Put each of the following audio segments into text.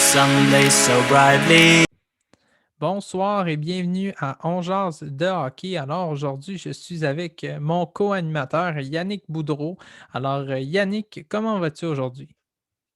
sunlight so brightly. Bonsoir et bienvenue à On jase de hockey. Alors aujourd'hui, je suis avec mon co-animateur Yannick Boudreau. Alors Yannick, comment vas-tu aujourd'hui?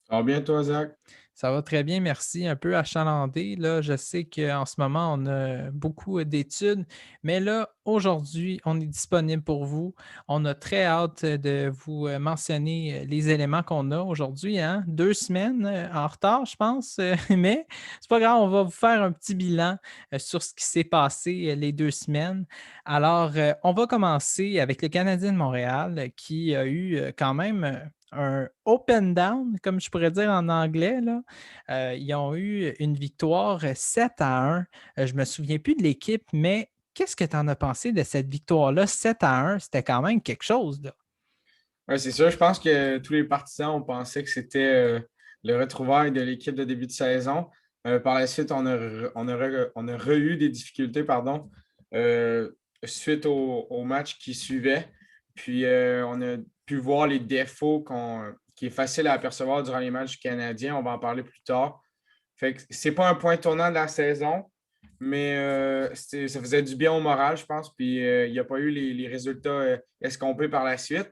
Ça va bien, toi, Zach? Ça va très bien, merci. Un peu achalandé. Là, je sais qu'en ce moment, on a beaucoup d'études, mais là, aujourd'hui, on est disponible pour vous. On a très hâte de vous mentionner les éléments qu'on a aujourd'hui. Hein? 2 semaines en retard, je pense, mais c'est pas grave, on va vous faire un petit bilan sur ce qui s'est passé les 2 semaines. Alors, on va commencer avec le Canadien de Montréal qui a eu quand même un up and down, comme je pourrais dire en anglais, là. Ils ont eu une victoire 7-1. Je ne me souviens plus de l'équipe, mais qu'est-ce que tu en as pensé de cette victoire-là, 7-1? C'était quand même quelque chose, là. Oui, c'est sûr. Je pense que tous les partisans ont pensé que c'était le retrouvaille de l'équipe de début de saison. Par la suite, on a eu des difficultés, pardon, suite au match qui suivait. Puis, on a pu voir les défauts qui est facile à apercevoir durant les matchs du Canadien. On va en parler plus tard. Fait que c'est pas un point tournant de la saison, mais ça faisait du bien au moral, je pense. Puis, il n'y a pas eu les résultats escomptés par la suite.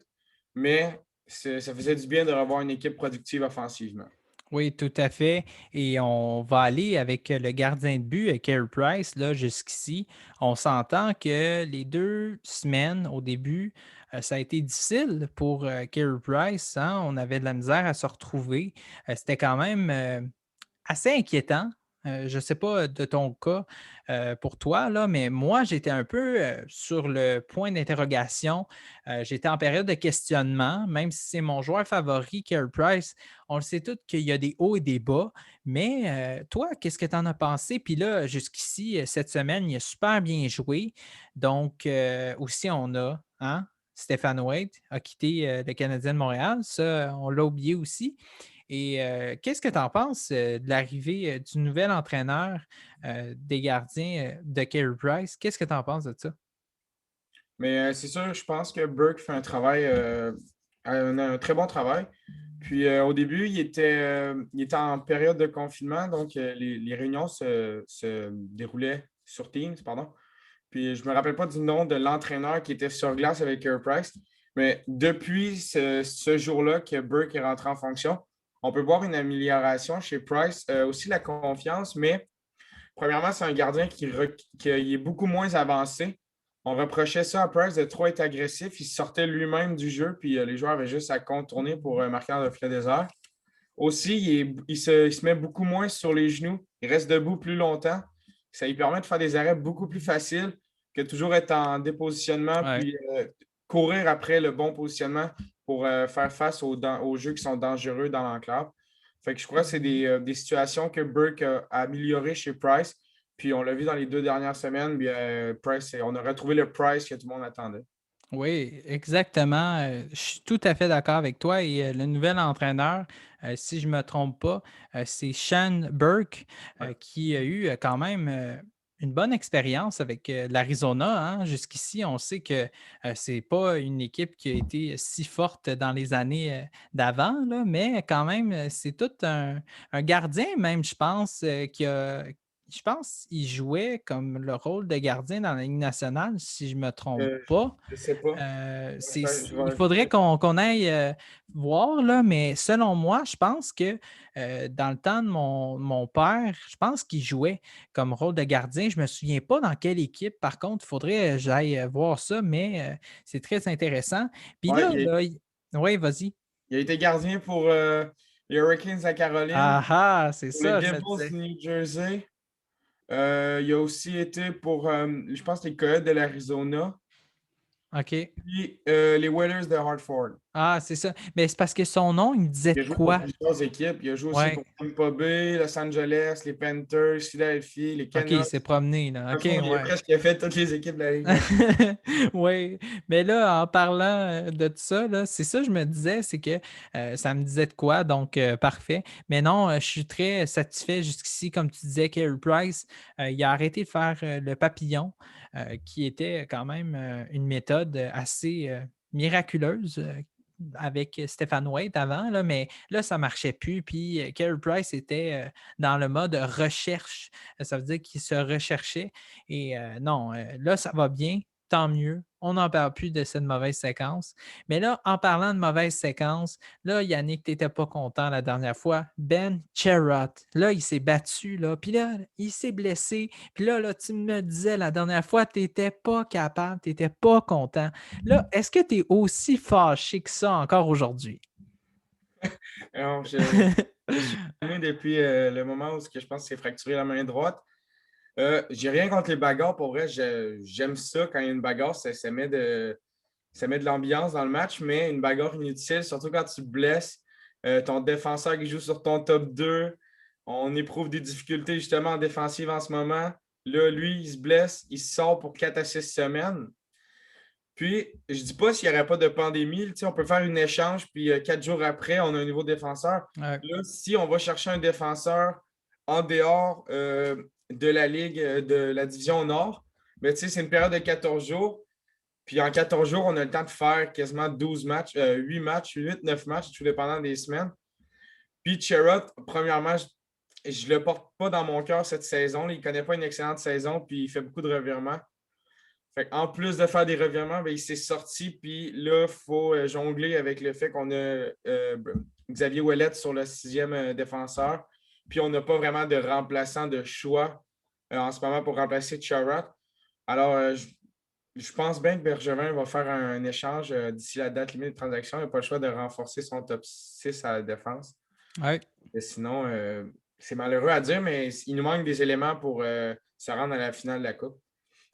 Mais ça faisait du bien de revoir une équipe productive offensivement. Oui, tout à fait. Et on va aller avec le gardien de but, Carey Price, là, jusqu'ici. On s'entend que les 2 semaines au début, ça a été difficile pour Carey Price, hein. On avait de la misère à se retrouver. C'était quand même assez inquiétant. Je ne sais pas de ton cas pour toi, là, mais moi, j'étais un peu sur le point d'interrogation. J'étais en période de questionnement, même si c'est mon joueur favori, Carey Price. On le sait tous qu'il y a des hauts et des bas, mais toi, qu'est-ce que tu en as pensé? Puis là, jusqu'ici, cette semaine, il a super bien joué. Donc, aussi, on a, hein, Stéphane Waite a quitté le Canadien de Montréal. Ça, on l'a oublié aussi. Et qu'est-ce que tu en penses de l'arrivée du nouvel entraîneur des gardiens de Carey Price? Qu'est-ce que tu en penses de ça? Mais c'est sûr, je pense que Burke fait un très bon travail. Puis au début, il était en période de confinement, donc les réunions se déroulaient sur Teams, pardon. Puis je ne me rappelle pas du nom de l'entraîneur qui était sur glace avec Carey Price, mais depuis ce jour-là que Burke est rentré en fonction, on peut voir une amélioration chez Price, aussi la confiance, mais premièrement, c'est un gardien qui est beaucoup moins avancé. On reprochait ça à Price de trop être agressif. Il sortait lui-même du jeu, puis les joueurs avaient juste à contourner pour marquer dans le filet désert. Aussi, il se met beaucoup moins sur les genoux. Il reste debout plus longtemps. Ça lui permet de faire des arrêts beaucoup plus faciles que toujours être en dépositionnement, Ouais. puis courir après le bon positionnement pour faire face aux jeux qui sont dangereux dans l'enclave. Fait que je crois que c'est des situations que Burke a améliorées chez Price. Puis on l'a vu dans les 2 dernières semaines. Puis, Price, on a retrouvé le Price que tout le monde attendait. Oui, exactement. Je suis tout à fait d'accord avec toi. Et le nouvel entraîneur, si je ne me trompe pas, c'est Sean Burke, Ouais. qui a eu quand même une bonne expérience avec l'Arizona, hein. Jusqu'ici, on sait que ce n'est pas une équipe qui a été si forte dans les années d'avant, là, mais quand même, c'est tout un gardien, même, je pense, qui a. Je pense qu'il jouait comme le rôle de gardien dans la Ligue nationale, si je ne me trompe Euh, pas. je ne sais pas. Il faudrait qu'on aille voir, là, mais selon moi, je pense que dans le temps de mon père, je pense qu'il jouait comme rôle de gardien. Je ne me souviens pas dans quelle équipe. Par contre, il faudrait que j'aille voir ça, mais c'est très intéressant. Puis Ouais, là, oui, vas-y. il a été gardien pour les Hurricanes à Caroline, Ah ah, c'est pour les ça, je me Devils disais. du New Jersey. Il a aussi été pour, je pense, les Coyotes de l'Arizona, OK. puis les Whalers de Hartford. Ah, c'est ça. Mais c'est parce que son nom, il me disait Il de a joué pour quoi? plusieurs équipes. Il a joué aussi Ouais. pour Tampa Bay, Los Angeles, les Panthers, Philadelphie, les OK, il Canucks. s'est promené, là. Dans OK, le fond, ouais. il a fait toutes les équipes de la Ligue nationale. Oui, mais là, en parlant de ça, là, c'est ça que je me disais, c'est que ça me disait de quoi, donc parfait. Mais non, je suis très satisfait jusqu'ici, comme tu disais, Carey Price, il a arrêté de faire le papillon, qui était quand même une méthode assez miraculeuse avec Stephen White avant, là, mais là, ça ne marchait plus. Puis Carey Price était dans le mode recherche. Ça veut dire qu'il se recherchait. Et non, là, ça va bien. Tant mieux. On n'en parle plus de cette mauvaise séquence. Mais là, en parlant de mauvaise séquence, là, Yannick, tu n'étais pas content la dernière fois. Ben Sherratt, là, il s'est battu, là, puis là, il s'est blessé. Puis là, tu me disais la dernière fois, tu n'étais pas capable, tu n'étais pas content. Là, est-ce que tu es aussi fâché que ça encore aujourd'hui? Alors, je suis calmé depuis le moment où je pense que c'est fracturé la main droite. J'ai rien contre les bagarres. Pour vrai, j'aime ça quand il y a une bagarre. Ça met de l'ambiance dans le match, mais une bagarre inutile, surtout quand tu te blesses. Ton défenseur qui joue sur ton top 2, on éprouve des difficultés justement en défensive en ce moment. Là, lui, il se blesse, il sort pour 4 à 6 semaines. Puis, je ne dis pas s'il n'y aurait pas de pandémie, on peut faire un échange, puis 4 jours après, on a un nouveau défenseur. Ouais. Là, si on va chercher un défenseur en dehors de la Ligue de la Division Nord, mais c'est une période de 14 jours. Puis en 14 jours, on a le temps de faire quasiment 12 matchs, 8 matchs, 8, 9 matchs, tout dépendant des semaines. Puis Sherratt, premièrement, je ne le porte pas dans mon cœur cette saison. Il ne connaît pas une excellente saison, puis il fait beaucoup de revirements. En plus de faire des revirements, il s'est sorti, puis là, il faut jongler avec le fait qu'on a Xavier Ouellet sur le 6e défenseur, puis on n'a pas vraiment de remplaçant de choix en ce moment pour remplacer Sherratt. Alors, je pense bien que Bergevin va faire un échange d'ici la date limite de transaction. Il n'a pas le choix de renforcer son top 6 à la défense. Ouais. Et sinon, c'est malheureux à dire, mais il nous manque des éléments pour se rendre à la finale de la Coupe.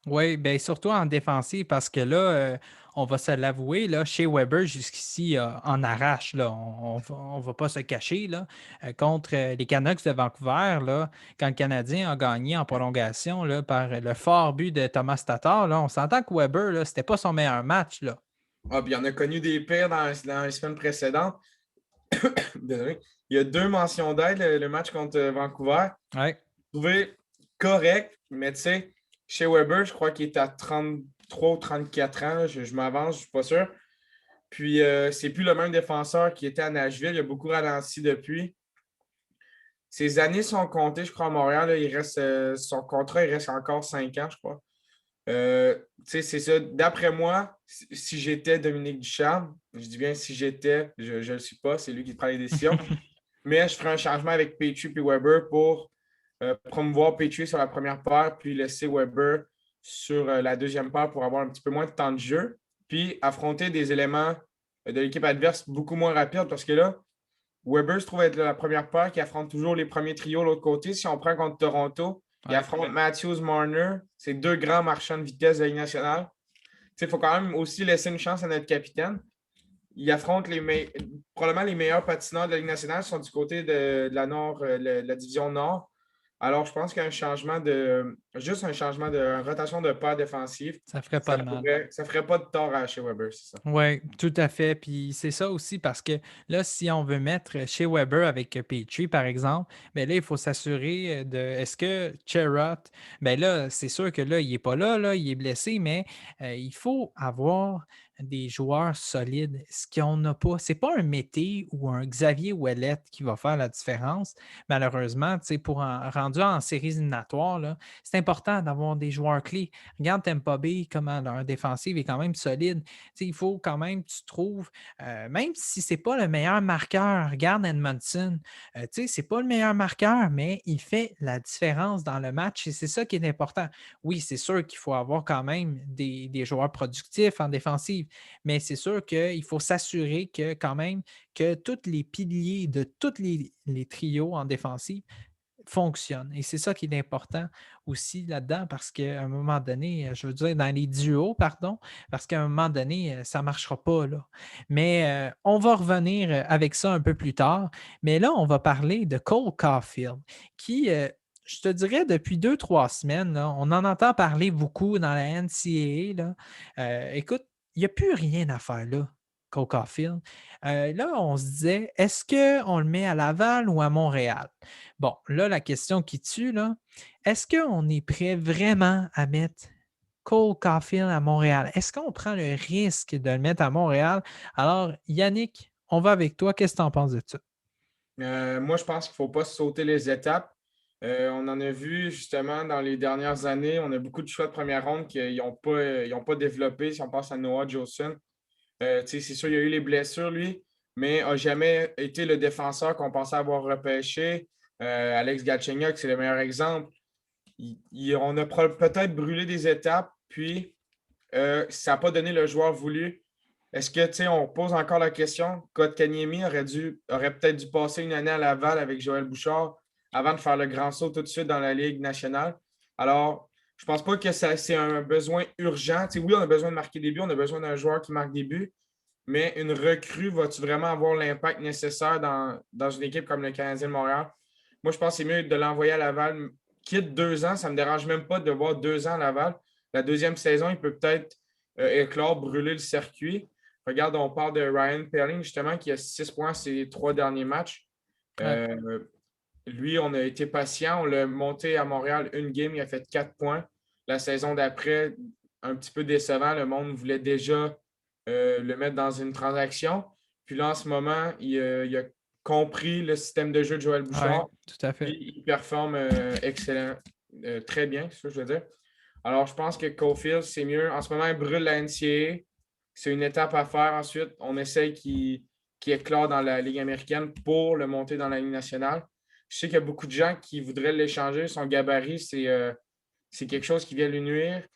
Oui, bien surtout en défensive, parce que là, on va se l'avouer, là, chez Weber, jusqu'ici, en arrache, là, on ne va pas se cacher, là, contre les Canucks de Vancouver, là, quand le Canadien a gagné en prolongation là, par le fort but de Thomas Tatar, là, on s'entend que Weber, ce n'était pas son meilleur match. Là. Ah, puis il en a connu des pires dans les semaines précédentes. Désolé. Il y a 2 mentions d'aide, le match contre Vancouver. Ouais. Trouvé correct, mais tu sais, chez Weber, je crois qu'il est à 33 ou 34 ans. Là, je m'avance, je ne suis pas sûr. Puis, c'est plus le même défenseur qui était à Nashville. Il a beaucoup ralenti depuis. Ses années sont comptées, je crois, à Montréal. Là, son contrat, il reste encore 5 ans, je crois. C'est ça. D'après moi, si j'étais Dominique Ducharme, je dis bien si j'étais, je ne le suis pas, c'est lui qui prend les décisions, mais je ferais un changement avec Petrie et Weber pour promouvoir Petrie sur la première paire, puis laisser Weber sur la deuxième paire pour avoir un petit peu moins de temps de jeu, puis affronter des éléments de l'équipe adverse beaucoup moins rapides, parce que là, Weber se trouve être la première paire qui affronte toujours les premiers trios de l'autre côté. Si on prend contre Toronto, il affronte Matthews, Marner. C'est 2 grands marchands de vitesse de la Ligue nationale. Il faut quand même aussi laisser une chance à notre capitaine. Il affronte probablement les meilleurs patineurs de la Ligue nationale sont du côté de la Nord, la division Nord. Alors, je pense qu'un changement juste un changement de rotation de paire défensive, ça ferait pas de mal. Ça ferait pas de tort à chez Weber, c'est ça. Oui, tout à fait. Puis c'est ça aussi parce que là, si on veut mettre chez Weber avec Petrie, par exemple, bien là, il faut s'assurer de est-ce que Sherratt, bien là, c'est sûr que là, il n'est pas là, il est blessé, mais il faut avoir des joueurs solides. Ce qu'on n'a pas, c'est pas un Mété ou un Xavier Ouellet qui va faire la différence. Malheureusement, rendu en séries éliminatoires, là, c'est important d'avoir des joueurs clés. Regarde Tampa Bay, comment leur défensive est quand même solide. Il faut quand même, tu trouves, même si ce n'est pas le meilleur marqueur, regarde Edmondson, ce n'est pas le meilleur marqueur, mais il fait la différence dans le match et c'est ça qui est important. Oui, c'est sûr qu'il faut avoir quand même des joueurs productifs en défensive, mais c'est sûr qu'il faut s'assurer que quand même que tous les piliers de tous les trios en défensive fonctionne. Et c'est ça qui est important aussi là-dedans parce qu'à un moment donné, je veux dire dans les duos, pardon, parce qu'à un moment donné, ça ne marchera pas. Là. Mais on va revenir avec ça un peu plus tard. Mais là, on va parler de Cole Caulfield qui, je te dirais, depuis 2-3 semaines, là, on en entend parler beaucoup dans la NCAA. Là. Écoute, il n'y a plus rien à faire là. Cole Caulfield. Là, on se disait, est-ce qu'on le met à Laval ou à Montréal? Bon, là, la question qui tue, là, est-ce qu'on est prêt vraiment à mettre Cole Caulfield à Montréal. Est-ce qu'on prend le risque de le mettre à Montréal? Alors, Yannick, on va avec toi. Qu'est-ce que tu en penses de ça? Moi, je pense qu'il ne faut pas sauter les étapes. On en a vu justement dans les dernières années, on a beaucoup de choix de première ronde qu'ils n'ont pas développé. Si on pense à Noah Jolson, c'est sûr, il y a eu les blessures, lui, mais n'a jamais été le défenseur qu'on pensait avoir repêché. Alex Galchenyuk, c'est le meilleur exemple. On a peut-être brûlé des étapes, puis ça n'a pas donné le joueur voulu. Est-ce que, tu sais, on pose encore la question, Kotkaniemi aurait peut-être dû passer une année à Laval avec Joël Bouchard avant de faire le grand saut tout de suite dans la Ligue nationale. Alors, je ne pense pas que c'est un besoin urgent. Tu sais, oui, on a besoin de marquer des buts, on a besoin d'un joueur qui marque des buts, mais une recrue, va-tu vraiment avoir l'impact nécessaire dans une équipe comme le Canadien de Montréal? Moi, je pense que c'est mieux de l'envoyer à Laval. Quitte 2 ans, ça ne me dérange même pas de voir 2 ans à Laval. La deuxième saison, il peut peut-être éclore, brûler le circuit. Regarde, on parle de Ryan Perling, justement, qui a 6 points ses 3 derniers matchs. Ouais. Lui, on a été patient. On l'a monté à Montréal une game, il a fait 4 points. La saison d'après, un petit peu décevant. Le monde voulait déjà le mettre dans une transaction. Puis là, en ce moment, il a compris le système de jeu de Joël Ouais, Bouchard. tout à fait. Puis il performe excellent, très bien, c'est ça que je veux dire. Alors, je pense que Caulfield, c'est mieux. En ce moment, il brûle la NCAA. C'est une étape à faire ensuite. On essaye qu'il éclore dans la Ligue américaine pour le monter dans la Ligue nationale. Je sais qu'il y a beaucoup de gens qui voudraient l'échanger. Son gabarit, c'est quelque chose qui vient lui nuire.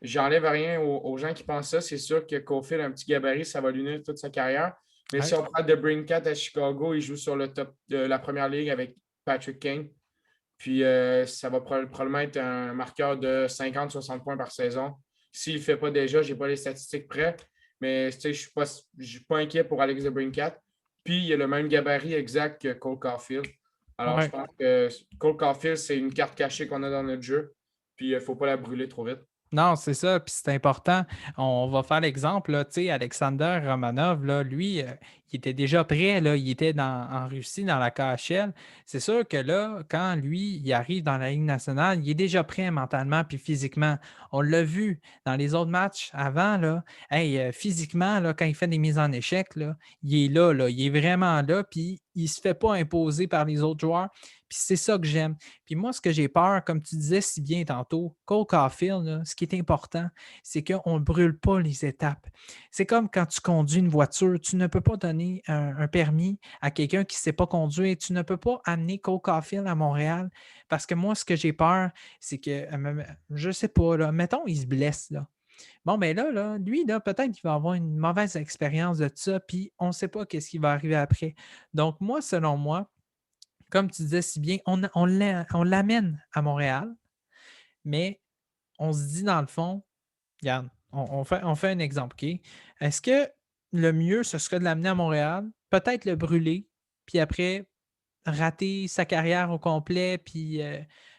J'enlève rien aux gens qui pensent ça. C'est sûr que Caulfield a un petit gabarit, ça va lui nuire toute sa carrière. Mais Ouais. si on prend The Brincat à Chicago, il joue sur le top de la première ligue avec Patrick Kane. Puis ça va probablement être un marqueur de 50-60 points par saison. S'il ne le fait pas déjà, je n'ai pas les statistiques prêtes, mais je ne suis pas inquiet pour Alex DeBrincat. Puis il a le même gabarit exact que Cole Caulfield. Alors je Ouais. pense que Cole Caulfield, c'est une carte cachée qu'on a dans notre jeu. Puis il ne faut pas la brûler trop vite. Non, c'est ça, puis c'est important. On va faire l'exemple, là, tu sais, Alexander Romanov, là, lui, il était déjà prêt, là, il était en Russie, dans la KHL. C'est sûr que là, quand lui, il arrive dans la Ligue nationale, il est déjà prêt mentalement puis physiquement. On l'a vu dans les autres matchs avant, là, hey, physiquement, là, quand il fait des mises en échec, là, là, il est vraiment là, puis il ne se fait pas imposer par les autres joueurs. Puis c'est ça que j'aime. Puis moi, ce que j'ai peur, comme tu disais si bien tantôt, Cole Caulfield, là, ce qui est important, c'est qu'on ne brûle pas les étapes. C'est comme quand tu conduis une voiture, tu ne peux pas donner un permis à quelqu'un qui ne sait pas conduire. Tu ne peux pas amener Cole Caulfield à Montréal parce que moi, ce que j'ai peur, c'est que, je ne sais pas, là, mettons, il se blesse. Là. Bon, ben là, lui, là, peut-être qu'il va avoir une mauvaise expérience de ça, puis on ne sait pas qu'est-ce qui va arriver après. Donc, moi, selon moi, comme tu disais si bien, on l'amène à Montréal, mais on se dit dans le fond, regarde, on fait un exemple, OK? Est-ce que le mieux, ce serait de l'amener à Montréal, peut-être le brûler, puis après rater sa carrière au complet, puis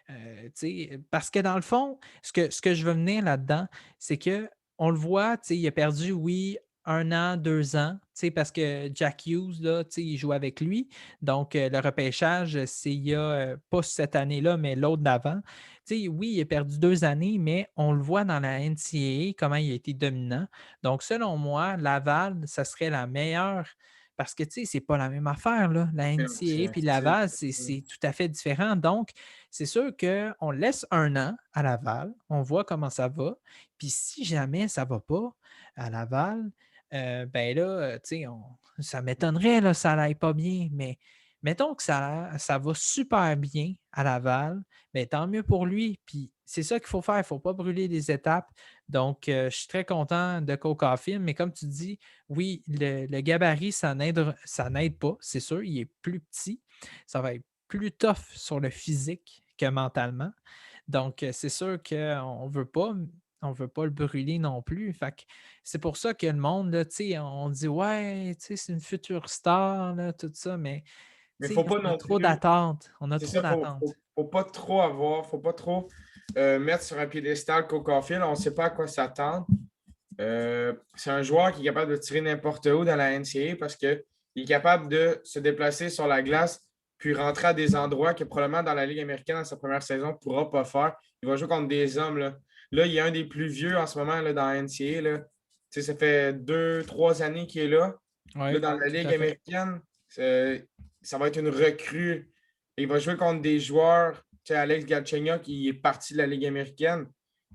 tu sais, parce que dans le fond, ce que je veux venir là-dedans, c'est que on le voit, tu sais, il a perdu, oui, 1 an, 2 ans, tu sais, parce que Jack Hughes, là, tu sais, il joue avec lui. Donc, le repêchage, c'est il y a pas cette année-là, mais l'autre d'avant. Tu sais, oui, il a perdu 2 années, mais on le voit dans la NCAA, comment il a été dominant. Donc, selon moi, Laval, ça serait la meilleure parce que, tu sais, c'est pas la même affaire, là. La C'est NCAA un puis style. Laval, c'est tout à fait différent. Donc, c'est sûr qu'on laisse 1 an à Laval, on voit comment ça va. Puis si jamais ça ne va pas à Laval, ben là, tu sais, ça m'étonnerait, là, ça n'aille pas bien, mais mettons que ça va super bien à Laval, ben, tant mieux pour lui. Puis c'est ça qu'il faut faire, il ne faut pas brûler les étapes. Donc, je suis très content de Cole Caulfield, mais comme tu dis, oui, le gabarit, ça n'aide pas, c'est sûr, il est plus petit. Ça va être plus tough sur le physique que mentalement. Donc, c'est sûr qu'on ne veut pas le brûler non plus. Fait que c'est pour ça que le monde, là, tu sais, on dit ouais, tu sais, c'est une future star, là, tout ça, mais Mais il tu ne sais, faut pas on a non trop plus. d'attentes. On a C'est trop ça, d'attentes. faut pas trop faut pas trop mettre sur un piédestal Cole Caulfield. On ne sait pas à quoi s'attendre. C'est un joueur qui est capable de tirer n'importe où dans la NCAA parce qu'il est capable de se déplacer sur la glace puis rentrer à des endroits que probablement dans la Ligue américaine, dans sa première saison, ne pourra pas faire. Il va jouer contre des hommes. Là. Là, il est un des plus vieux en ce moment là, dans la NCAA. Là. Tu sais, ça fait 2, 3 années qu'il est là. Là, Oui, dans la tout Ligue à fait. américaine, ça va être une recrue. Il va jouer contre des joueurs. Tu sais, Alex Galchenyuk, qui est parti de la Ligue américaine,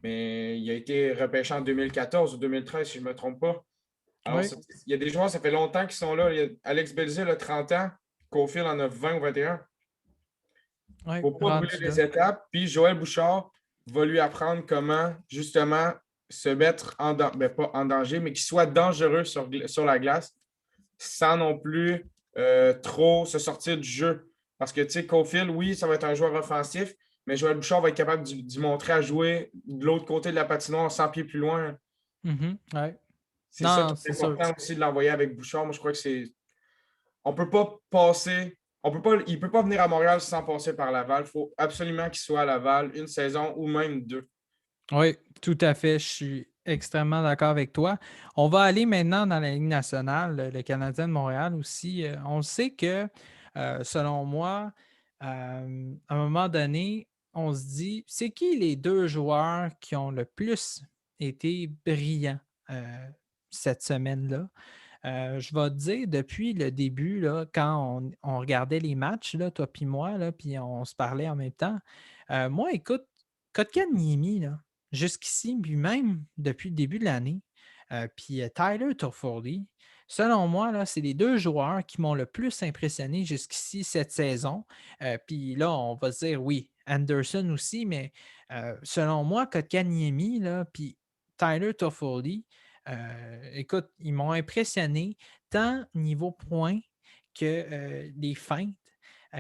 mais il a été repêché en 2014 ou 2013, si je ne me trompe pas. Alors, Oui, il y a des joueurs, ça fait longtemps qu'ils sont là. Alex Belzil a 30 ans, Cofield en a 20 ou 21. oui, Il ne faut pas brûler rendu là. les étapes. Puis Joël Bouchard va lui apprendre comment, justement, se mettre pas en danger, mais qu'il soit dangereux sur la glace sans non plus trop se sortir du jeu. Parce que, tu sais, Cofield, oui, ça va être un joueur offensif, mais Joël Bouchard va être capable d'y montrer à jouer de l'autre côté de la patinoire, 100 pieds plus loin. Ouais. C'est ça qui Non, est c'est sûr. important aussi de l'envoyer avec Bouchard. Moi, je crois que c'est. On peut pas passer. Il ne peut pas venir à Montréal sans passer par Laval. Il faut absolument qu'il soit à Laval une saison ou même deux. Oui, tout à fait. Je suis extrêmement d'accord avec toi. On va aller maintenant dans la Ligue nationale, le Canadien de Montréal aussi. On sait que, selon moi, à un moment donné, on se dit, c'est qui les deux joueurs qui ont le plus été brillants euh, cette semaine-là? Je vais te dire, depuis le début, là, quand on regardait les matchs, là, toi puis moi, là, puis on se parlait en même temps, moi, écoute, Kotkaniemi, là, jusqu'ici, puis même depuis le début de l'année, puis Tyler Toffoli, selon moi, là, c'est les deux joueurs qui m'ont le plus impressionné jusqu'ici cette saison. Puis là, on va se dire, oui, Anderson aussi, mais selon moi, Kotkaniemi, là, puis Tyler Toffoli, écoute, ils m'ont impressionné tant niveau points que les feintes.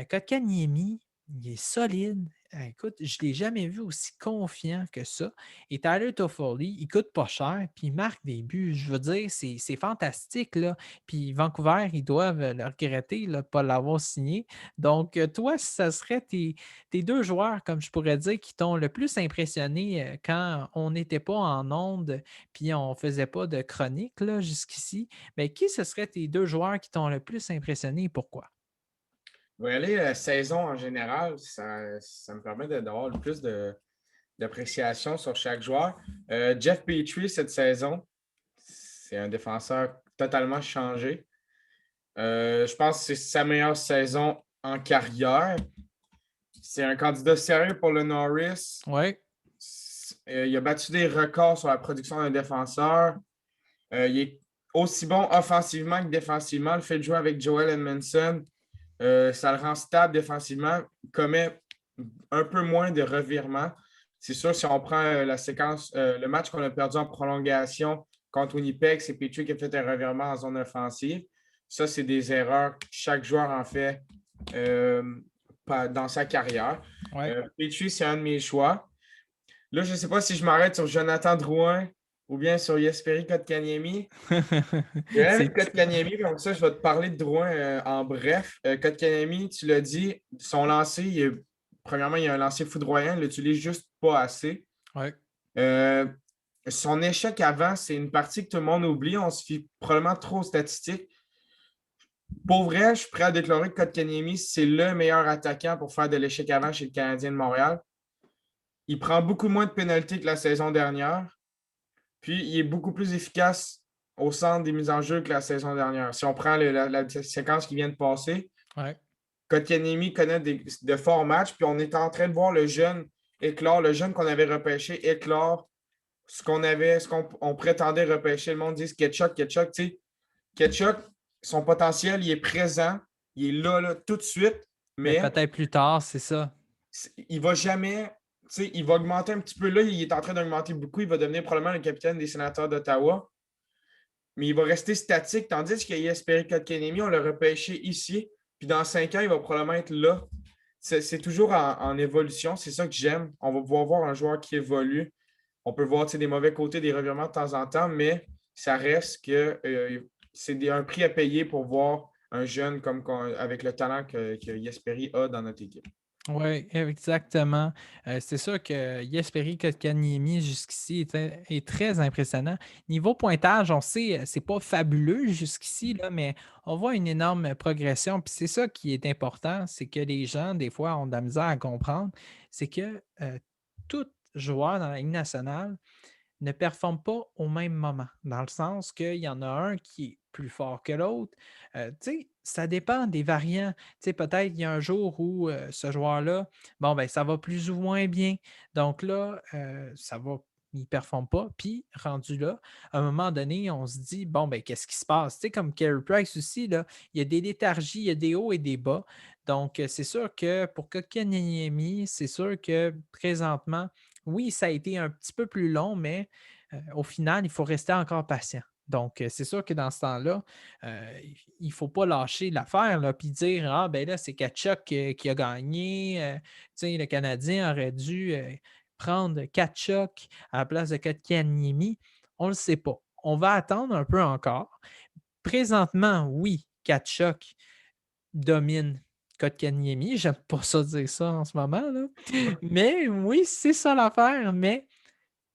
Kotkaniemi, il est solide. Écoute, je ne l'ai jamais vu aussi confiant que ça. Et Tyler Toffoli, il coûte pas cher, puis il marque des buts. Je veux dire, c'est fantastique, là. Puis Vancouver, ils doivent le regretter là, de ne pas l'avoir signé. Donc, toi, ça serait tes deux joueurs, comme je pourrais dire, qui t'ont le plus impressionné quand on n'était pas en onde puis on ne faisait pas de chronique là, jusqu'ici. Mais qui ce serait tes deux joueurs qui t'ont le plus impressionné et pourquoi? Je vais aller la saison en général. Ça me permet d'avoir le plus d'appréciation sur chaque joueur. Jeff Petrie, cette saison, c'est un défenseur totalement changé. Je pense que c'est sa meilleure saison en carrière. C'est un candidat sérieux pour le Norris. Oui, Il a battu des records sur la production d'un défenseur. Il est aussi bon offensivement que défensivement. Le fait de jouer avec Joel Edmondson, ça le rend stable défensivement. Il commet un peu moins de revirements. C'est sûr, si on prend la séquence, le match qu'on a perdu en prolongation contre Winnipeg, c'est Petrie qui a fait un revirement en zone offensive. Ça, c'est des erreurs que chaque joueur en fait dans sa carrière. oui. Petrie, c'est un de mes choix. Là, je ne sais pas si je m'arrête sur Jonathan Drouin ou bien sur Jesperi Kotkaniemi. J'aime C'est Kotkaniemi, donc ça, je vais te parler de Drouin en bref. Kotkaniemi, tu l'as dit, son lancer, premièrement, il y a un lancer foudroyant, il ne l'utilise juste pas assez. ouais. Euh, Son échec avant, c'est une partie que tout le monde oublie. On se fie probablement trop aux statistiques. Pour vrai, je suis prêt à déclarer que Kotkaniemi, c'est le meilleur attaquant pour faire de l'échec avant chez le Canadien de Montréal. Il prend beaucoup moins de pénalités que la saison dernière. Puis, il est beaucoup plus efficace au centre des mises en jeu que la saison dernière. Si on prend la séquence qui vient de passer, Ouais. Kotkaniemi connaît de forts matchs, puis on est en train de voir le jeune éclore, le jeune qu'on avait repêché éclore ce qu'on on prétendait repêcher. Le monde dit Ketchuk, tu sais. Ketchuk, son potentiel, il est présent, il est là, tout de suite, Mais mais peut-être plus tard, c'est ça. il va jamais, tu sais, il va augmenter un petit peu. Là, il est en train d'augmenter beaucoup. Il va devenir probablement le capitaine des sénateurs d'Ottawa. Mais il va rester statique, tandis qu'il y a Jesperi Kotkaniemi, on l'a repêché ici. Puis dans 5 ans, il va probablement être là. C'est toujours en évolution. C'est ça que j'aime. On va pouvoir voir un joueur qui évolue. On peut voir des mauvais côtés, des revirements de temps en temps, mais ça reste que c'est un prix à payer pour voir un jeune avec le talent que Jesperi a dans notre équipe. Oui, exactement. C'est sûr que Jesperi Kotkaniemi jusqu'ici est très impressionnant. Niveau pointage, on sait, c'est pas fabuleux jusqu'ici, là, mais on voit une énorme progression. Puis c'est ça qui est important, c'est que les gens, des fois, ont de la misère à comprendre. C'est que toutes joueurs dans la Ligue nationale ne performent pas au même moment, dans le sens qu'il y en a un qui est plus fort que l'autre. Tu sais, ça dépend des variants. Tu sais, peut-être il y a un jour où ce joueur-là, bon, ben, ça va plus ou moins bien. Donc là, ça va, il ne performe pas. Puis, rendu là, à un moment donné, on se dit, bon, ben, qu'est-ce qui se passe? Tu sais, comme Carey Price aussi, là, il y a des léthargies, il y a des hauts et des bas. Donc, c'est sûr que pour Kotkaniemi, c'est sûr que présentement, oui, ça a été un petit peu plus long, mais au final, il faut rester encore patient. Donc, c'est sûr que dans ce temps-là, il ne faut pas lâcher l'affaire là, puis dire ah, ben là, c'est Kachuk qui a gagné. Tu sais, le Canadien aurait dû prendre Kachuk à la place de Kotkaniemi. On ne le sait pas. On va attendre un peu encore. Présentement, oui, Kachuk domine Kotkaniemi. J'aime pas ça dire ça en ce moment, là. Mais oui, c'est ça l'affaire. Mais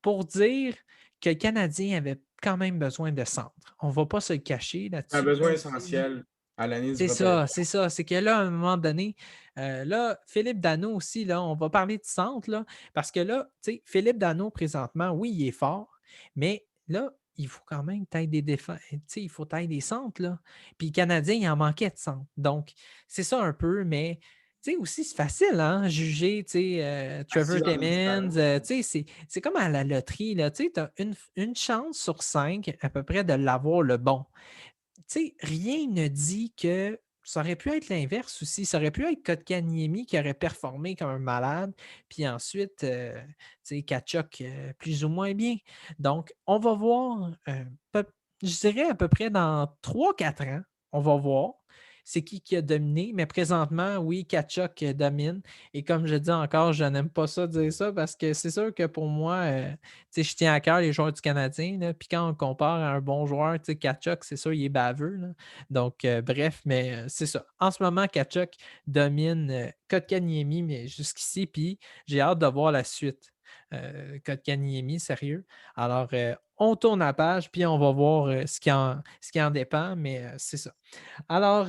pour dire que le Canadien avait quand même besoin de centre. On ne va pas se le cacher Un là-dessus. besoin Puis, essentiel à l'année du c'est ça, repêchage. c'est ça. C'est que là, à un moment donné, là, Philippe Dano aussi, là, on va parler de centre, là, parce que là, tu sais, Philippe Dano, présentement, oui, il est fort, mais là, il faut quand même taille des défenses, tu sais, il faut taille des centres, là. Puis le Canadien, il en manquait de centre. Donc, c'est ça un peu, mais tu sais, aussi, c'est facile, hein, juger, tu sais, Assis Trevor dans une Timmins, salle. tu sais, c'est comme à la loterie, là, tu sais, tu as une chance sur 5 à peu près de l'avoir le bon. Tu sais, rien ne dit que ça aurait pu être l'inverse aussi. Ça aurait pu être Kotkaniemi qui aurait performé comme un malade, puis ensuite, tu sais, Kachuk plus ou moins bien. Donc, on va voir, je dirais à peu près dans 3 4 ans, on va voir c'est qui a dominé, mais présentement, oui, Kachuk domine. Et comme je dis encore, je n'aime pas ça dire ça parce que c'est sûr que pour moi, tu sais, je tiens à cœur les joueurs du Canadien. Là, puis quand on compare à un bon joueur, tu sais, Kachuk, c'est sûr, il est baveux. Là. Donc, bref, mais c'est ça. En ce moment, Kachuk domine Kotkaniemi, mais jusqu'ici, puis j'ai hâte de voir la suite. Kotkaniemi, sérieux. Alors, on tourne la page, puis on va voir ce qui en dépend, mais c'est ça. Alors,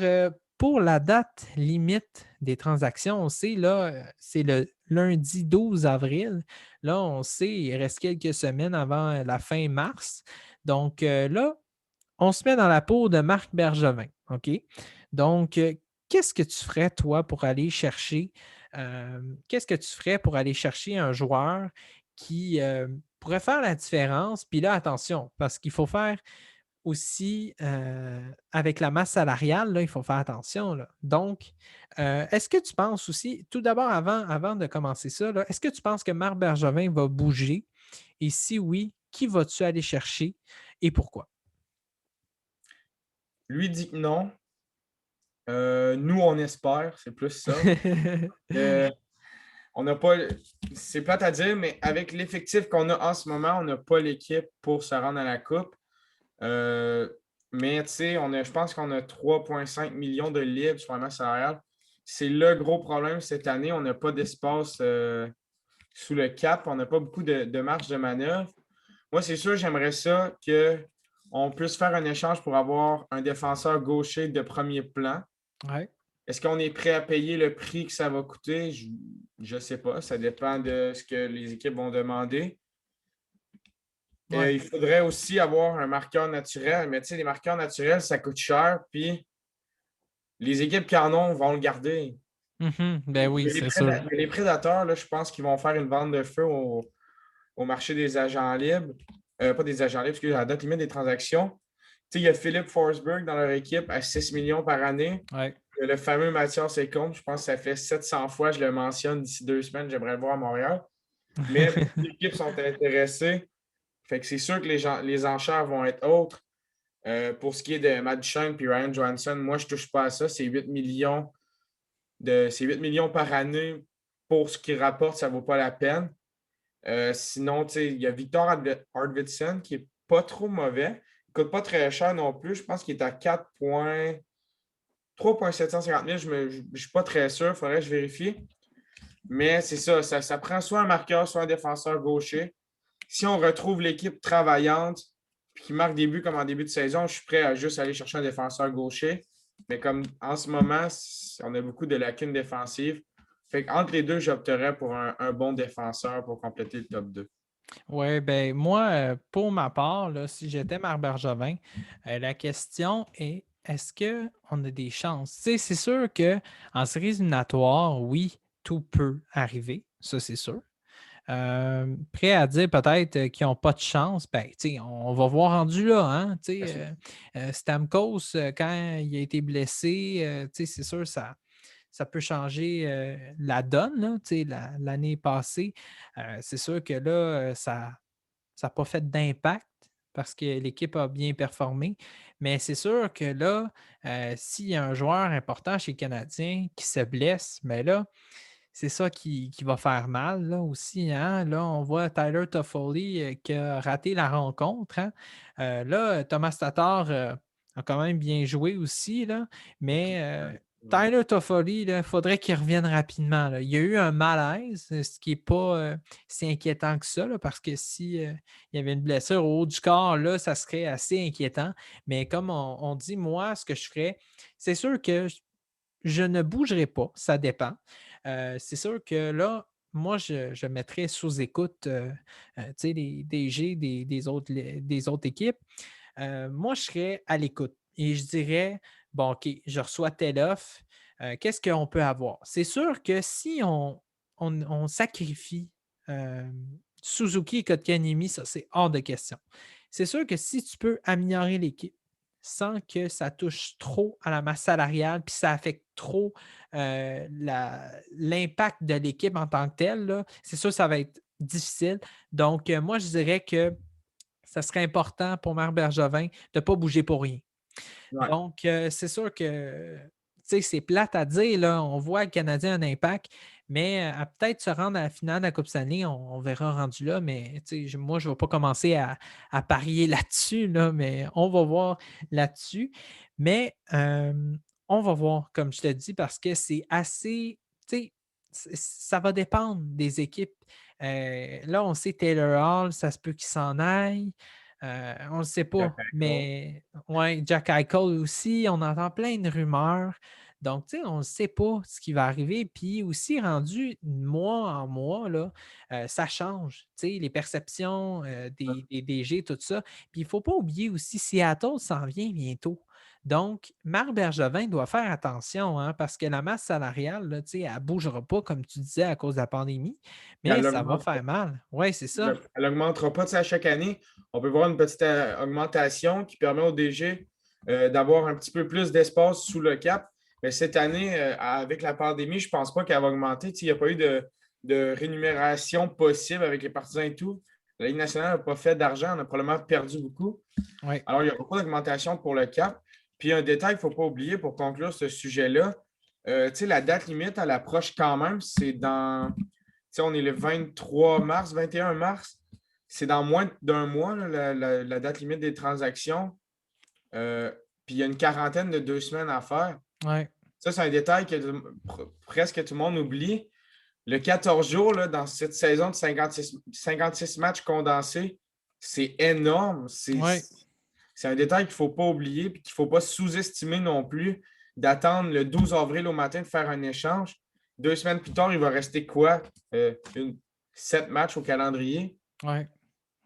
pour la date limite des transactions, on sait, là, c'est le lundi 12 avril. Là, on sait, il reste quelques semaines avant la fin mars. Donc, là, on se met dans la peau de Marc Bergevin. OK? Donc, qu'est-ce que tu ferais, toi, pour aller chercher, qu'est-ce que tu ferais pour aller chercher un joueur qui pourrait faire la différence? Puis là, attention, parce qu'il faut faire aussi, avec la masse salariale, là, il faut faire attention, là. Donc, est-ce que tu penses aussi, tout d'abord, avant de commencer ça, là, est-ce que tu penses que Marc Bergevin va bouger? Et si oui, qui vas-tu aller chercher et pourquoi? Lui dit que non. Nous, on espère, c'est plus ça. Euh, on n'a pas. C'est plate à dire, mais avec l'effectif qu'on a en ce moment, on n'a pas l'équipe pour se rendre à la Coupe. Euh, mais tu sais, je pense qu'on a 3,5 millions de livres sur la masse salariale. C'est le gros problème cette année. On n'a pas d'espace sous le cap. On n'a pas beaucoup de marge de manœuvre. Moi, c'est sûr, j'aimerais ça qu'on puisse faire un échange pour avoir un défenseur gaucher de premier plan. Ouais. Est-ce qu'on est prêt à payer le prix que ça va coûter? Je ne sais pas. Ça dépend de ce que les équipes vont demander. Ouais. Il faudrait aussi avoir un marqueur naturel, mais tu sais, les marqueurs naturels, ça coûte cher, puis les équipes qui en ont vont le garder. Mhm. Ben oui, c'est sûr. Mais les prédateurs, là, je pense qu'ils vont faire une vente de feu au marché des agents libres. Pas des agents libres, parce que à la date limite des transactions. Tu sais, il y a Philippe Forsberg dans leur équipe à 6 millions par année. Ouais. Le fameux Mathias Ekholm, je pense que ça fait 700 fois, je le mentionne d'ici 2 semaines, j'aimerais le voir à Montréal. Mais beaucoup d'équipes sont intéressées. Fait que c'est sûr que les enchères vont être autres. Pour ce qui est de Matt Duchene et Ryan Johansson, moi, je ne touche pas à ça. C'est 8 millions par année pour ce qu'ils rapportent, ça ne vaut pas la peine. Sinon, il y a Victor Arvidsson qui n'est pas trop mauvais. Il ne coûte pas très cher non plus. Je pense qu'il est à 3,750 000. Je ne suis pas très sûr. Il faudrait que je vérifie. Mais c'est ça prend soit un marqueur, soit un défenseur gaucher. Si on retrouve l'équipe travaillante puis qui marque des buts comme en début de saison, je suis prêt à juste aller chercher un défenseur gaucher. Mais comme en ce moment, on a beaucoup de lacunes défensives. Fait qu'entre les deux, j'opterais pour un bon défenseur pour compléter le top 2. Oui, ben moi, pour ma part, là, si j'étais Marc Bergevin, la question est est-ce qu'on a des chances? Tu sais, c'est sûr qu'en séries éliminatoires, oui, tout peut arriver, ça c'est sûr. Prêt à dire peut-être qu'ils n'ont pas de chance, ben, tu sais, on va voir rendu là, hein, tu Bien sais, sûr. Stamkos, quand il a été blessé, tu sais, c'est sûr, ça peut changer la donne, là, tu sais, l'année passée. C'est sûr que là, ça n'a pas fait d'impact parce que l'équipe a bien performé. Mais c'est sûr que là, s'il y a un joueur important chez les Canadiens qui se blesse, mais là, c'est ça qui va faire mal là, aussi. Hein? Là, on voit Tyler Toffoli qui a raté la rencontre. Hein? Là, Thomas Tatar a quand même bien joué aussi, là, mais Ouais. Tyler Toffoli, il faudrait qu'il revienne rapidement. Là. Il y a eu un malaise, ce qui n'est pas si inquiétant que ça, là, parce que si il y avait une blessure au haut du corps, là, ça serait assez inquiétant. Mais comme on dit, moi, ce que je ferais, c'est sûr que je ne bougerai pas, ça dépend. C'est sûr que là, moi, je mettrais sous écoute tu sais, les DG des autres équipes. Moi, je serais à l'écoute et je dirais, bon, OK, je reçois telle offre, qu'est-ce qu'on peut avoir? C'est sûr que si on sacrifie euh, Suzuki et Kotkaniemi, ça, c'est hors de question. C'est sûr que si tu peux améliorer l'équipe sans que ça touche trop à la masse salariale, puis ça affecte trop l'impact de l'équipe en tant que telle, là, c'est sûr que ça va être difficile. Donc, moi, je dirais que ça serait important pour Marc Bergevin de ne pas bouger pour rien. Ouais. Donc, c'est sûr que c'est plate à dire, là, on voit le Canadien un impact, mais à peut-être se rendre à la finale de la Coupe Stanley, on verra rendu là, mais moi, je ne vais pas commencer à parier là-dessus, là, mais on va voir là-dessus. Mais on va voir, comme je te dis, parce que c'est assez, ça va dépendre des équipes. Là, on sait Taylor Hall, ça se peut qu'il s'en aille. On ne le sait Jack pas, Eichel. mais ouais, Jack Eichel aussi, on entend plein de rumeurs. Donc, on ne sait pas ce qui va arriver. Puis aussi, rendu mois en mois, là, ça change. Les perceptions des DG, tout ça. Puis il ne faut pas oublier aussi, Seattle s'en vient bientôt. Donc, Marc Bergevin doit faire attention hein, parce que la masse salariale, là, elle ne bougera pas, comme tu disais, à cause de la pandémie, mais Elle ça va augmente. faire mal. Oui, c'est ça. Elle n'augmentera pas. Tu sais, à chaque année. On peut voir une petite augmentation qui permet au DG d'avoir un petit peu plus d'espace sous le cap. Mais cette année, avec la pandémie, je ne pense pas qu'elle va augmenter. Tu sais, il n'y a pas eu de rémunération possible avec les partisans et tout. La Ligue nationale n'a pas fait d'argent. On a probablement perdu beaucoup. Oui. Alors, il n'y aura pas d'augmentation pour le cap. Puis, un détail qu'il ne faut pas oublier pour conclure ce sujet-là, tu sais, la date limite, elle approche quand même. C'est dans on est le 23 mars, 21 mars. C'est dans moins d'un mois, là, la date limite des transactions. Euh, Puis il y a une quarantaine de 2 semaines à faire. Ouais. Ça, c'est un détail que presque tout le monde oublie. Le 14 jours là, dans cette saison de 56 matchs condensés, c'est énorme. Ouais. C'est un détail qu'il ne faut pas oublier et qu'il ne faut pas sous-estimer non plus d'attendre le 12 avril au matin de faire un échange. 2 semaines plus tard, il va rester quoi? 7 matchs au calendrier. Ouais.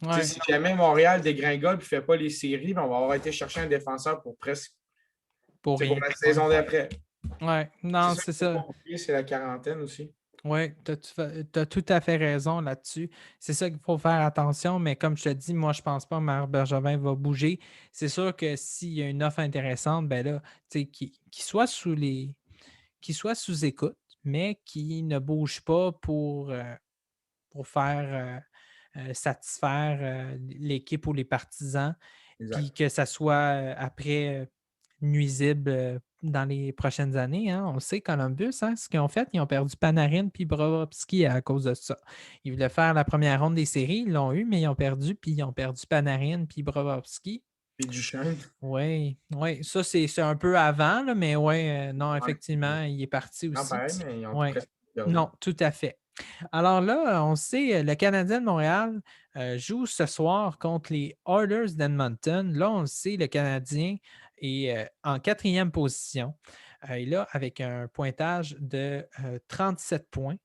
Tu sais, Ouais. si jamais Montréal dégringole et ne fait pas les séries, ben, on va avoir été chercher un défenseur pour presque Pour pour rien. la Ouais. saison d'après. Ouais. C'est Non, ça c'est qu'il ne faut ça. pas oublier, c'est la quarantaine aussi. Oui, tu as tout à fait raison là-dessus. C'est ça qu'il faut faire attention, mais comme je te dis, moi, je ne pense pas que Marc Bergevin va bouger. C'est sûr que s'il y a une offre intéressante, ben là, tu sais, qu'il soit qu'il soit sous écoute, mais qu'il ne bouge pas pour faire satisfaire l'équipe ou les partisans, puis Exact. que ça soit après nuisible dans les prochaines années. Hein. On le sait, Columbus, hein, ce qu'ils ont fait, ils ont perdu Panarin puis Bobrovski à cause de ça. Ils voulaient faire la première ronde des séries, ils l'ont eu, mais ils ont perdu, puis ils ont perdu Panarin puis Bobrovski. Puis Duchesne. Oui, oui, ça c'est un peu avant, là, mais oui, non, Ouais. effectivement, il est parti Non, aussi. pareil, mais ils ont Oui, presque perdu. non, tout à fait. Alors là, on sait, le Canadien de Montréal joue ce soir contre les Oilers d'Edmonton. Là, on le sait, le Canadien est en quatrième position. est là avec un pointage de 37 points.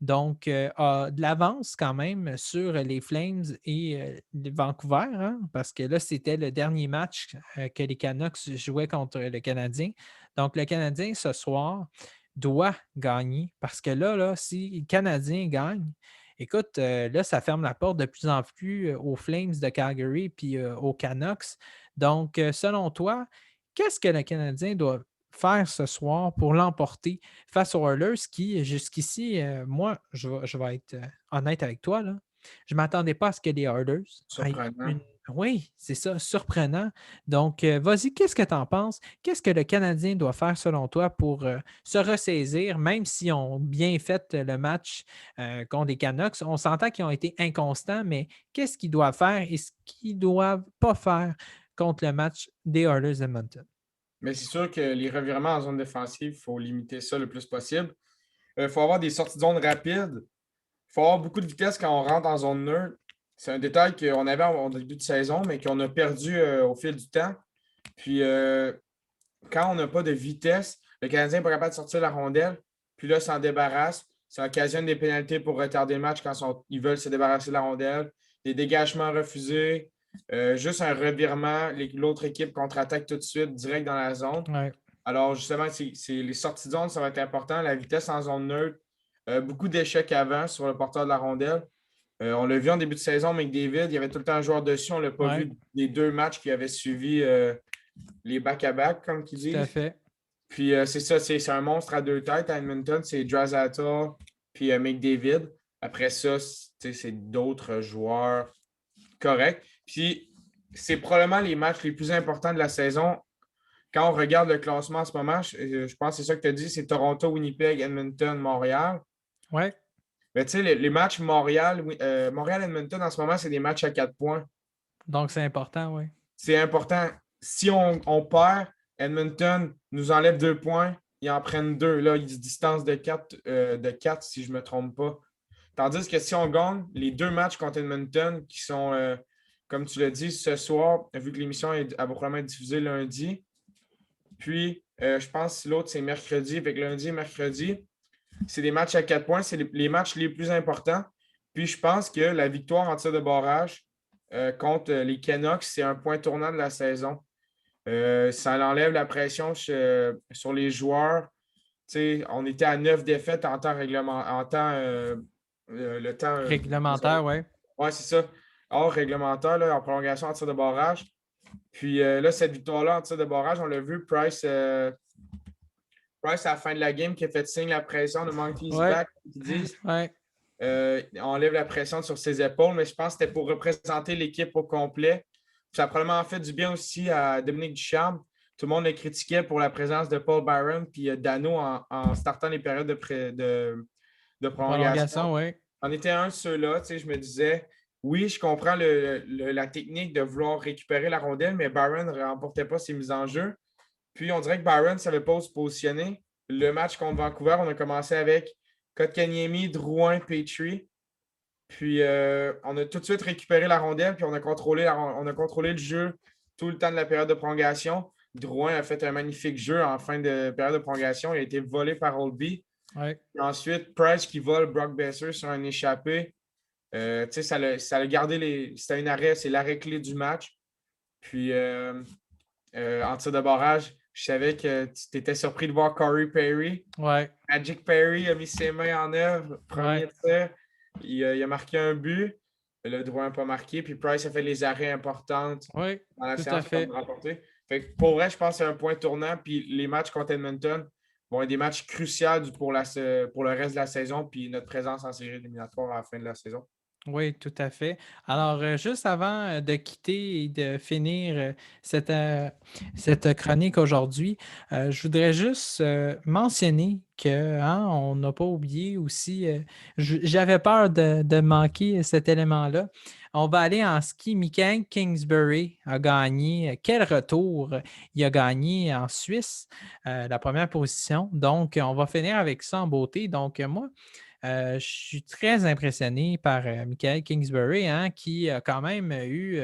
Donc, a de l'avance quand même sur les Flames et les Vancouver, hein, parce que là, c'était le dernier match que les Canucks jouaient contre le Canadien. Donc, le Canadien, ce soir, doit gagner parce que là si le Canadien gagne, écoute, là, ça ferme la porte de plus en plus aux Flames de Calgary puis aux Canucks. Donc, selon toi, qu'est-ce que le Canadien doit faire ce soir pour l'emporter face aux Oilers qui, jusqu'ici, moi, je vais être honnête avec toi, là, je ne m'attendais pas à ce que les Oilers aient Surprenant. une. Oui, c'est ça, surprenant. Donc, vas-y, qu'est-ce que tu en penses? Qu'est-ce que le Canadien doit faire selon toi pour se ressaisir, même s'ils ont bien fait le match contre les Canucks? On s'entend qu'ils ont été inconstants, mais qu'est-ce qu'ils doivent faire et ce qu'ils ne doivent pas faire contre le match des Oilers Edmonton? Mais c'est sûr que les revirements en zone défensive, il faut limiter ça le plus possible. Il faut avoir des sorties de zone rapides. Il faut avoir beaucoup de vitesse quand on rentre en zone neutre. C'est un détail qu'on avait au début de saison, mais qu'on a perdu au fil du temps. Puis quand on n'a pas de vitesse, le Canadien n'est pas capable de sortir la rondelle. Puis là, s'en débarrasse. Ça occasionne des pénalités pour retarder le match quand ils veulent se débarrasser de la rondelle. Des dégagements refusés. Juste un revirement. L'autre équipe contre-attaque tout de suite, direct dans la zone. Ouais. Alors, justement, les sorties de zone, ça va être important. La vitesse en zone neutre. Beaucoup d'échecs avant sur le porteur de la rondelle. On l'a vu en début de saison, McDavid, il y avait tout le temps un joueur dessus. On ne l'a pas Ouais. vu des 2 matchs qui avaient suivi les back-à-back, comme qu'ils Tout à disent. fait. Puis c'est ça, c'est un monstre à 2 têtes à Edmonton. C'est Draisaitl puis McDavid. Après ça, c'est d'autres joueurs corrects. Puis c'est probablement les matchs les plus importants de la saison. Quand on regarde le classement en ce moment, je pense que c'est ça que tu as dit, c'est Toronto, Winnipeg, Edmonton, Montréal. Ouais. Mais tu sais, les matchs Montréal-Edmonton en ce moment, c'est des matchs à 4 points. Donc, c'est important, oui. C'est important. Si on perd, Edmonton nous enlève 2 points, ils en prennent 2. Là, ils se distancent de 4 si je ne me trompe pas. Tandis que si on gagne les 2 matchs contre Edmonton, qui sont, comme tu l'as dit, ce soir, vu que l'émission va probablement être diffusée lundi. Puis, je pense que l'autre, c'est mercredi. Avec lundi et mercredi, c'est des matchs à 4 points. C'est les matchs les plus importants. Puis, je pense que la victoire en tir de barrage contre les Canucks, c'est un point tournant de la saison. Ça enlève la pression sur les joueurs. On était à 9 défaites en temps le temps Réglementaire, oui. Oui, c'est ça. Hors réglementaire, là, en prolongation en tir de barrage. Puis là, cette victoire-là en tir de barrage, on l'a vu, Price, à la fin de la game, qui a fait signe la pression de Monkey's back, qu'ils disent. Ouais. Enlève la pression sur ses épaules, mais je pense que c'était pour représenter l'équipe au complet. Ça a probablement fait du bien aussi à Dominique Ducharme. Tout le monde le critiquait pour la présence de Paul Byron puis Dano en startant les périodes de prolongation. Oui. On était un de ceux-là. Je me disais, oui, je comprends la technique de vouloir récupérer la rondelle, mais Byron ne remportait pas ses mises en jeu. Puis on dirait que Byron ne savait pas où se positionner. Le match contre Vancouver, on a commencé avec Kotkaniemi, Drouin, Petrie. Puis on a tout de suite récupéré la rondelle, puis on a contrôlé le jeu tout le temps de la période de prolongation. Drouin a fait un magnifique jeu en fin de période de prolongation. Il a été volé par Oldby. Ouais. Ensuite, Price qui vole Brock Besser sur un échappé. Ça a gardé c'était un arrêt, c'est l'arrêt clé du match. Puis en tir de barrage, je savais que tu étais surpris de voir Corey Perry. Ouais. Magic Perry a mis ses mains en œuvre. Premier tir. Il a marqué un but. Le Drouin n'a pas marqué. Puis Price a fait les arrêts importants dans la séance pour le remporter. Fait que pour vrai, je pense que c'est un point tournant. Puis les matchs contre Edmonton vont être des matchs cruciaux pour le reste de la saison. Puis notre présence en série éliminatoire à la fin de la saison. Oui, tout à fait. Alors, juste avant de quitter et de finir cette chronique aujourd'hui, je voudrais juste mentionner on n'a pas oublié aussi, j'avais peur de manquer cet élément-là. On va aller en ski. Mikael Kingsbury a gagné. Quel retour! Il a gagné en Suisse, la première position. Donc, on va finir avec ça en beauté. Donc, moi, je suis très impressionné par Mikael Kingsbury, qui a quand même eu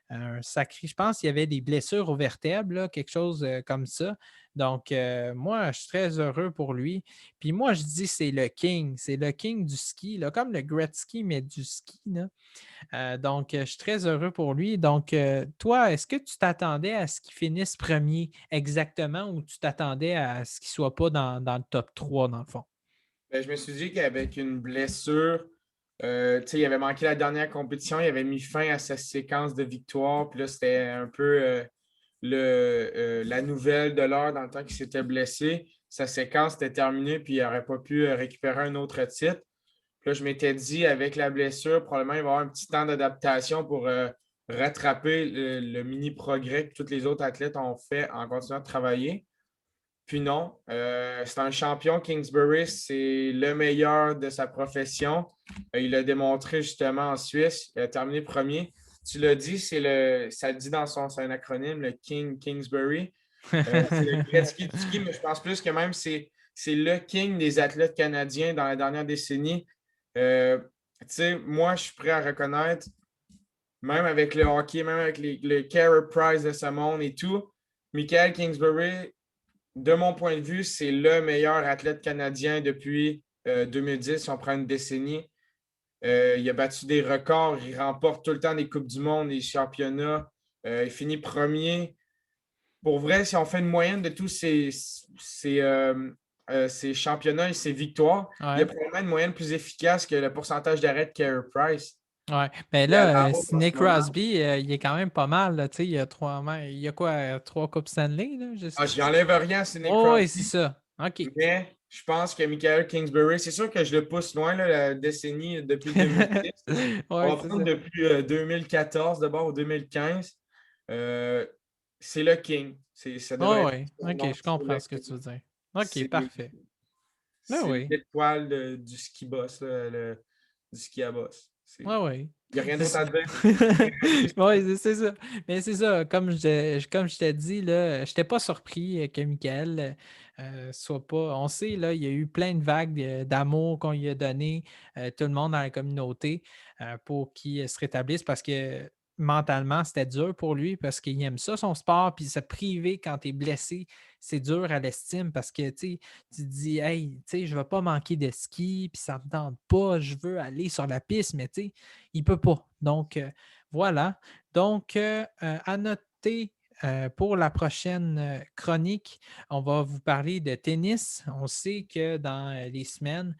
un sacré. Je pense qu'il y avait des blessures aux vertèbres, là, quelque chose comme ça. Donc, moi, je suis très heureux pour lui. Puis moi, je dis c'est le king. C'est le king du ski, là, comme le Gretzky, mais du ski, là. Donc, je suis très heureux pour lui. Donc, toi, est-ce que tu t'attendais à ce qu'il finisse premier exactement ou tu t'attendais à ce qu'il ne soit pas dans le top 3 dans le fond? Ben, je me suis dit qu'avec une blessure, tu sais, il avait manqué la dernière compétition, il avait mis fin à sa séquence de victoires. Puis là, c'était un peu la nouvelle de l'heure dans le temps qu'il s'était blessé. Sa séquence était terminée, puis il n'aurait pas pu récupérer un autre titre. Puis là, je m'étais dit, avec la blessure, probablement, il va y avoir un petit temps d'adaptation pour rattraper le mini progrès que tous les autres athlètes ont fait en continuant de travailler. Puis non, c'est un champion. Kingsbury, c'est le meilleur de sa profession. Il l'a démontré justement en Suisse. Il a terminé premier. Tu l'as dit, ça dit dans c'est un acronyme, le Kingsbury. C'est le Gretzky du ski, mais je pense plus que même c'est le king des athlètes canadiens dans la dernière décennie. Tu sais, moi, je suis prêt à reconnaître, même avec le hockey, même avec le Carey Price de ce monde et tout, Michael Kingsbury, de mon point de vue, c'est le meilleur athlète canadien depuis 2010, si on prend une décennie. Il a battu des records, il remporte tout le temps des Coupes du Monde, des championnats. Il finit premier. Pour vrai, si on fait une moyenne de tous ces championnats et ces victoires, il y a Ouais. probablement une moyenne plus efficace que le pourcentage d'arrêt de Carey Price. Ouais. Mais Il est à la là, hausse en ce Sidney moment. Crosby, il est quand même pas mal. Là, tu sais, il y a il y a quoi, trois Coupes Stanley? Là, Ah, je n'enlève rien à Sidney Oh, oui, c'est Crosby, ça. OK. mais je pense que Michael Kingsbury, c'est sûr que je le pousse loin, là, la décennie depuis 2010. On Oui, va c'est prendre ça. depuis 2014 d'abord ou 2015. Euh, c'est le King. Ça devrait Oh, être oui. son OK, nom, je c'est le comprends ce que tu King. veux dire. OK, C'est parfait. Ben c'est oui. l'étoile du ski boss, là, du ski à boss. Oui, oui. Il n'y a rien C'est d'autre ça. à dire. Juste Oui, c'est ça. Mais c'est ça, comme je t'ai dit, là, je n'étais pas surpris que Michael soit pas. On sait, là, il y a eu plein de vagues d'amour qu'on lui a donné, tout le monde dans la communauté, pour qu'il se rétablisse parce que mentalement, c'était dur pour lui parce qu'il aime ça, son sport, puis se priver quand tu es blessé, c'est dur à l'estime parce que tu sais, tu te dis, hey, tu sais, je ne vais pas manquer de ski, puis ça ne me tente pas, je veux aller sur la piste, mais tu sais, il ne peut pas. Donc, voilà. Donc, à noter pour la prochaine chronique, on va vous parler de tennis. On sait que dans les semaines,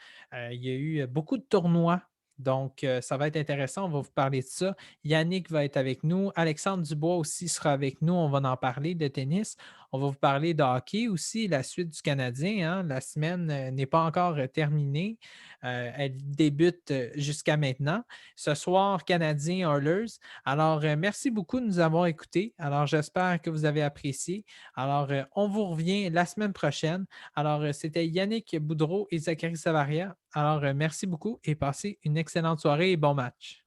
il y a eu beaucoup de tournois. Donc, ça va être intéressant. On va vous parler de ça. Yannick va être avec nous. Alexandre Dubois aussi sera avec nous. On va en parler de tennis. On va vous parler de hockey aussi, la suite du Canadien, hein. La semaine n'est pas encore terminée. Elle débute jusqu'à maintenant. Ce soir, Canadien Oilers. Alors, merci beaucoup de nous avoir écoutés. Alors, j'espère que vous avez apprécié. Alors, on vous revient la semaine prochaine. Alors, c'était Yannick Boudreau et Zachary Savaria. Alors, merci beaucoup et passez une excellente soirée et bon match.